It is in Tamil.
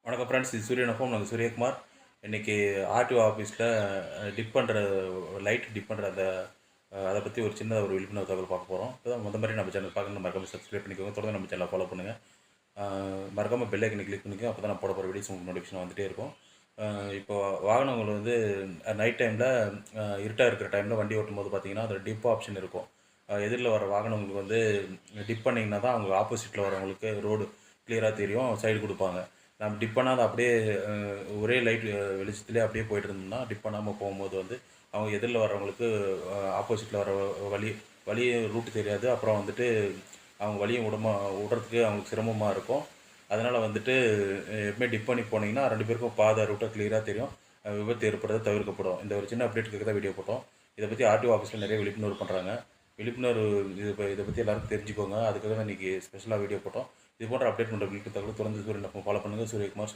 வணக்கம் ஃப்ரெண்ட்ஸ், இது சூரியன் எஃப்எம். நாங்கள் சூரியகுமார். இன்றைக்கி ஆர்டிஓ ஆஃபீஸில் டிப் பண்ணுற லைட் டிப் பண்ணுற அந்த அதை பற்றி ஒரு சின்ன ஒரு விழிப்புணர்வு தகவல் பார்க்க போகிறோம். இப்போ தான் மாதிரி நம்ம சேனல் பார்க்கணும், மறக்காமல் சப்ஸ்கிரைப் பண்ணிக்கோங்க. தொடர்ந்து நம்ம சேனலை ஃபாலோ பண்ணுங்கள். மறக்காமல் பெல் ஐக்கனை கிளிக் பண்ணிக்கோங்க. அப்போ தான் நான் போட போகிற வீடியோஸ் உங்களுக்கு நோட்டிஃபிகேஷன் வந்துகிட்டே இருக்கும். இப்போ வாகனங்கள் வந்து நைட் டைமில் இருட்டாக இருக்கிற டைமில் வண்டி ஓட்டும் போது பார்த்திங்கன்னா அதில் டிப் ஆப்ஷன் இருக்கும். எதிரில் வர வாகனங்களுக்கு வந்து டிப் பண்ணிங்கன்னா தான் அவங்க ஆப்போசிட்டில் வரவங்களுக்கு ரோடு கிளியராக தெரியும், சைடு கொடுப்பாங்க. நம்ம டிப் பண்ணாத அப்படியே ஒரே லைட் வெளிச்சத்துலேயே அப்படியே போய்ட்டு இருந்தோம்னா, டிப் பண்ணாமல் போகும்போது வந்து அவங்க எதிரில் வர்றவங்களுக்கு ஆப்போசிட்டில் வர வழி வழி ரூட்டு தெரியாது. அப்புறம் வந்துட்டு அவங்க வழியை விடுறதுக்கு அவங்களுக்கு சிரமமாக இருக்கும். அதனால் வந்துட்டு எப்பவுமே டிப் பண்ணி போனீங்கன்னா 2 பேருக்கும் பாதை ரூட்டை கிளியராக தெரியும். விபத்து ஏற்படுறது தவிர்க்கப்படும். இந்த ஒரு சின்ன அப்டேட்டுக்கு தான் வீடியோ போட்டோம். இதை பற்றி ஆர்டிஓ ஆஃபீஸில் நிறைய விழிப்புணர்வு பண்ணுறாங்க. விழிப்புணர்வு இதை பற்றி எல்லாருக்கும் தெரிஞ்சுக்கோங்க. அதுக்காக தான் இன்றைக்கி ஸ்பெஷலாக வீடியோ போட்டோம். இது போன்ற அப்டேட் பண்ணுற வீட்டு தகவல் தொடர்ந்து சூரியன் ஃபாலோ பண்ணுங்கள். சூரியகுமார்.